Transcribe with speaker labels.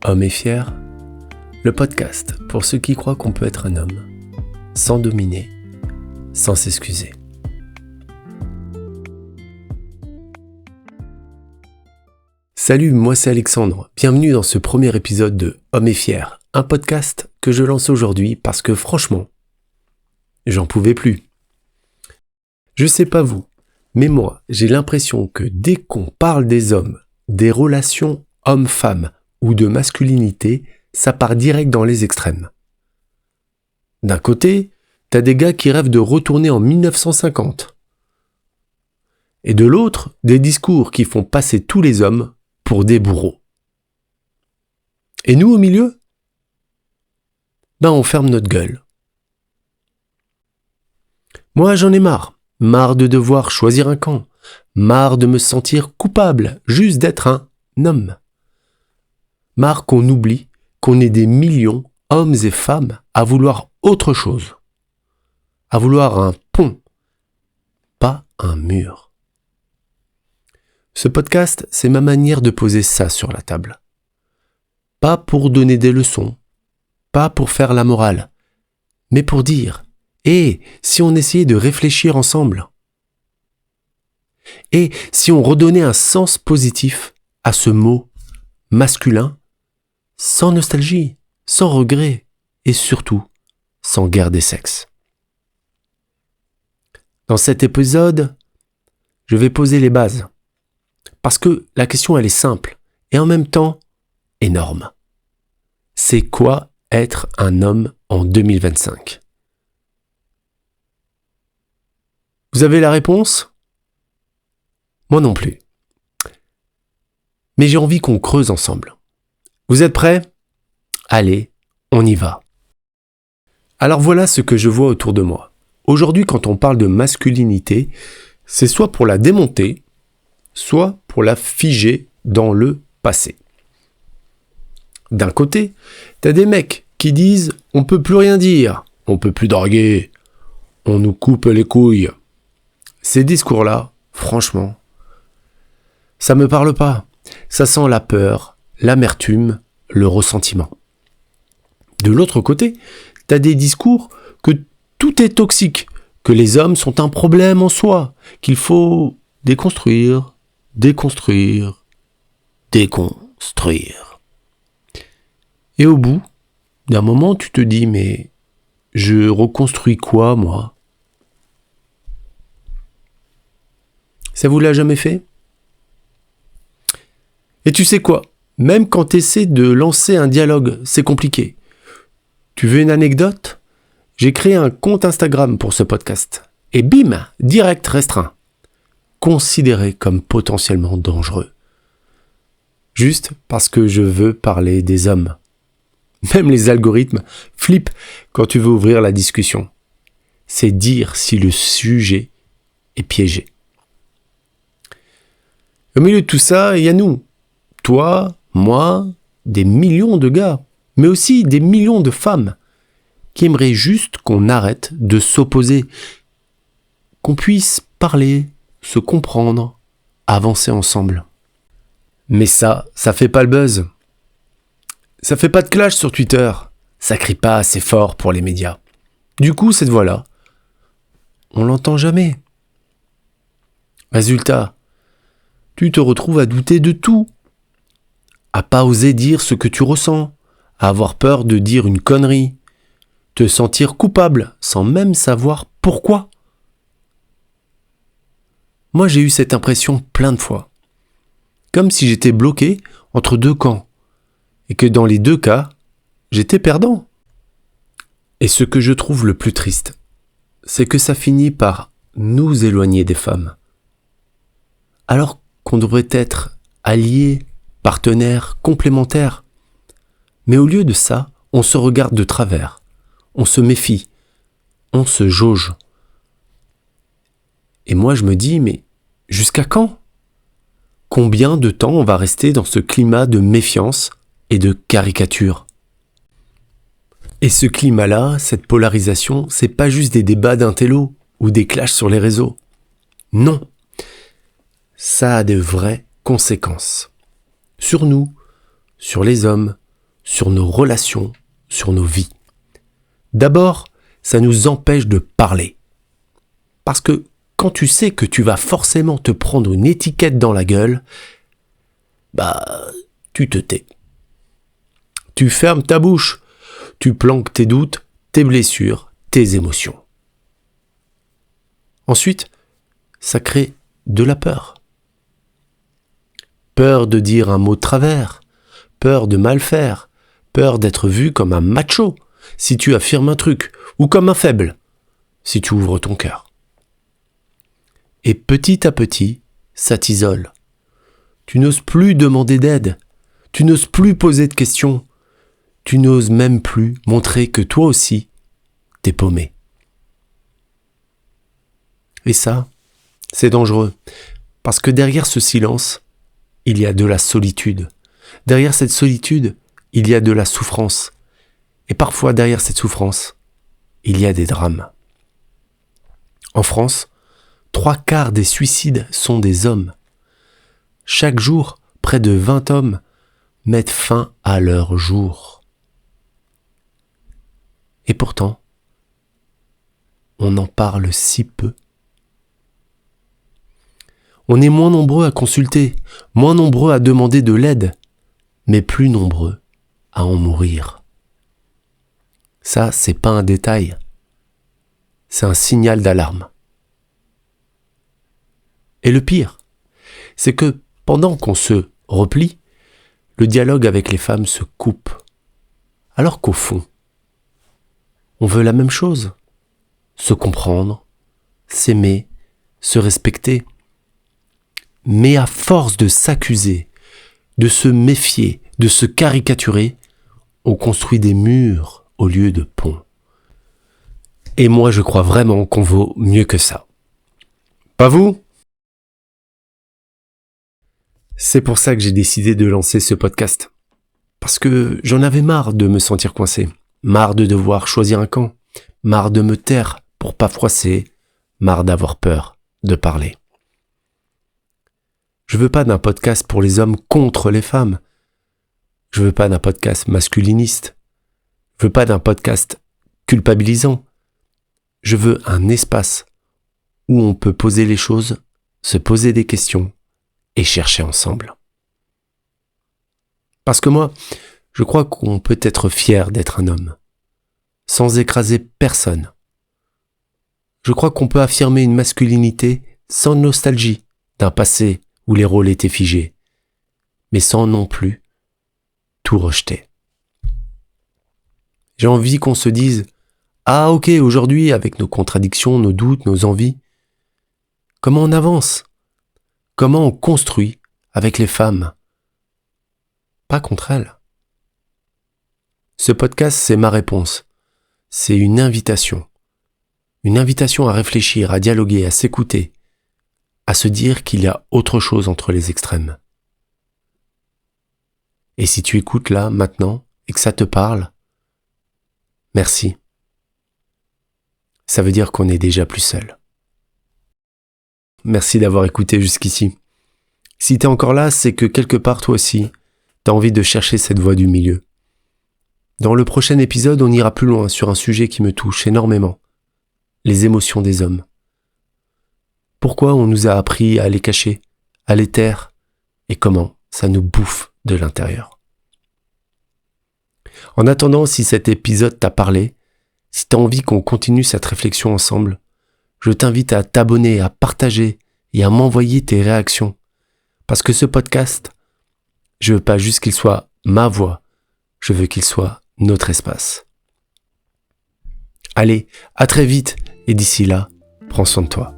Speaker 1: Homme et fier, le podcast pour ceux qui croient qu'on peut être un homme, sans dominer, sans s'excuser. Salut, moi c'est Alexandre, bienvenue dans ce premier épisode de Homme et fier, un podcast que je lance aujourd'hui parce que franchement, j'en pouvais plus. Je sais pas vous, mais moi j'ai l'impression que dès qu'on parle des hommes, des relations hommes-femmes ou de masculinité, ça part direct dans les extrêmes. D'un côté, t'as des gars qui rêvent de retourner en 1950. Et de l'autre, des discours qui font passer tous les hommes pour des bourreaux. Et nous au milieu ? On ferme notre gueule. Moi j'en ai marre de devoir choisir un camp, marre de me sentir coupable juste d'être un homme. Marre qu'on oublie qu'on est des millions, hommes et femmes, à vouloir autre chose. À vouloir un pont, pas un mur. Ce podcast, c'est ma manière de poser ça sur la table. Pas pour donner des leçons, pas pour faire la morale, mais pour dire « Et si on essayait de réfléchir ensemble ?» Et si on redonnait un sens positif à ce mot masculin, sans nostalgie, sans regret et surtout sans guerre des sexes. Dans cet épisode, je vais poser les bases. Parce que la question elle est simple et en même temps énorme. C'est quoi être un homme en 2025 ? Vous avez la réponse ? Moi non plus. Mais j'ai envie qu'on creuse ensemble. Vous êtes prêts ? Allez, on y va. Alors voilà ce que je vois autour de moi. Aujourd'hui, quand on parle de masculinité, c'est soit pour la démonter, soit pour la figer dans le passé. D'un côté, t'as des mecs qui disent « on peut plus rien dire, on peut plus draguer, on nous coupe les couilles ». Ces discours-là, franchement, ça me parle pas. Ça sent la peur, l'amertume, le ressentiment. De l'autre côté, t'as des discours que tout est toxique, que les hommes sont un problème en soi, qu'il faut déconstruire. Et au bout d'un moment, tu te dis, mais je reconstruis quoi, moi ? Ça vous l'a jamais fait ? Et tu sais quoi ? Même quand tu essaies de lancer un dialogue, c'est compliqué. Tu veux une anecdote ? J'ai créé un compte Instagram pour ce podcast. Et bim, direct restreint. Considéré comme potentiellement dangereux. Juste parce que je veux parler des hommes. Même les algorithmes flippent quand tu veux ouvrir la discussion. C'est dire si le sujet est piégé. Au milieu de tout ça, il y a nous. Toi, moi, des millions de gars, mais aussi des millions de femmes qui aimeraient juste qu'on arrête de s'opposer, qu'on puisse parler, se comprendre, avancer ensemble. Mais ça fait pas le buzz. Ça fait pas de clash sur Twitter. Ça crie pas assez fort pour les médias. Du coup, cette voix-là, on l'entend jamais. Résultat, tu te retrouves à douter de tout. À pas oser dire ce que tu ressens, à avoir peur de dire une connerie, te sentir coupable sans même savoir pourquoi. Moi j'ai eu cette impression plein de fois, comme si j'étais bloqué entre deux camps, et que dans les deux cas, j'étais perdant. Et ce que je trouve le plus triste, c'est que ça finit par nous éloigner des femmes. Alors qu'on devrait être alliés, partenaires, complémentaires. Mais au lieu de ça, on se regarde de travers, on se méfie, on se jauge. Et moi je me dis, mais jusqu'à quand ? Combien de temps on va rester dans ce climat de méfiance et de caricature ? Et ce climat-là, cette polarisation, c'est pas juste des débats d'intello ou des clashs sur les réseaux. Non, ça a de vraies conséquences. Sur nous, sur les hommes, sur nos relations, sur nos vies. D'abord, ça nous empêche de parler. Parce que quand tu sais que tu vas forcément te prendre une étiquette dans la gueule, tu te tais. Tu fermes ta bouche, tu planques tes doutes, tes blessures, tes émotions. Ensuite, ça crée de la peur. Peur de dire un mot de travers, peur de mal faire, peur d'être vu comme un macho si tu affirmes un truc, ou comme un faible si tu ouvres ton cœur. Et petit à petit, ça t'isole. Tu n'oses plus demander d'aide, tu n'oses plus poser de questions, tu n'oses même plus montrer que toi aussi, t'es paumé. Et ça, c'est dangereux, parce que derrière ce silence, il y a de la solitude. Derrière cette solitude, il y a de la souffrance. Et parfois, derrière cette souffrance, il y a des drames. En France, 3/4 des suicides sont des hommes. Chaque jour, près de 20 hommes mettent fin à leur jour. Et pourtant, on en parle si peu. On est moins nombreux à consulter, moins nombreux à demander de l'aide, mais plus nombreux à en mourir. Ça, c'est pas un détail, c'est un signal d'alarme. Et le pire, c'est que pendant qu'on se replie, le dialogue avec les femmes se coupe. Alors qu'au fond, on veut la même chose, se comprendre, s'aimer, se respecter. Mais à force de s'accuser, de se méfier, de se caricaturer, on construit des murs au lieu de ponts. Et moi, je crois vraiment qu'on vaut mieux que ça. Pas vous ? C'est pour ça que j'ai décidé de lancer ce podcast. Parce que j'en avais marre de me sentir coincé, marre de devoir choisir un camp, marre de me taire pour pas froisser, marre d'avoir peur de parler. Je veux pas d'un podcast pour les hommes contre les femmes. Je veux pas d'un podcast masculiniste. Je veux pas d'un podcast culpabilisant. Je veux un espace où on peut poser les choses, se poser des questions et chercher ensemble. Parce que moi, je crois qu'on peut être fier d'être un homme, sans écraser personne. Je crois qu'on peut affirmer une masculinité sans nostalgie d'un passé où les rôles étaient figés, mais sans non plus tout rejeter. J'ai envie qu'on se dise « Ah ok, aujourd'hui, avec nos contradictions, nos doutes, nos envies, comment on avance ? Comment on construit avec les femmes ? Pas contre elles. » Ce podcast, c'est ma réponse. C'est une invitation à réfléchir, à dialoguer, à s'écouter, à se dire qu'il y a autre chose entre les extrêmes. Et si tu écoutes là, maintenant, et que ça te parle, merci. Ça veut dire qu'on est déjà plus seul. Merci d'avoir écouté jusqu'ici. Si t'es encore là, c'est que quelque part, toi aussi, t'as envie de chercher cette voie du milieu. Dans le prochain épisode, on ira plus loin sur un sujet qui me touche énormément. Les émotions des hommes. Pourquoi on nous a appris à les cacher, à les taire, et comment ça nous bouffe de l'intérieur. En attendant, si cet épisode t'a parlé, si t'as envie qu'on continue cette réflexion ensemble, je t'invite à t'abonner, à partager et à m'envoyer tes réactions. Parce que ce podcast, je veux pas juste qu'il soit ma voix, je veux qu'il soit notre espace. Allez, à très vite, et d'ici là, prends soin de toi.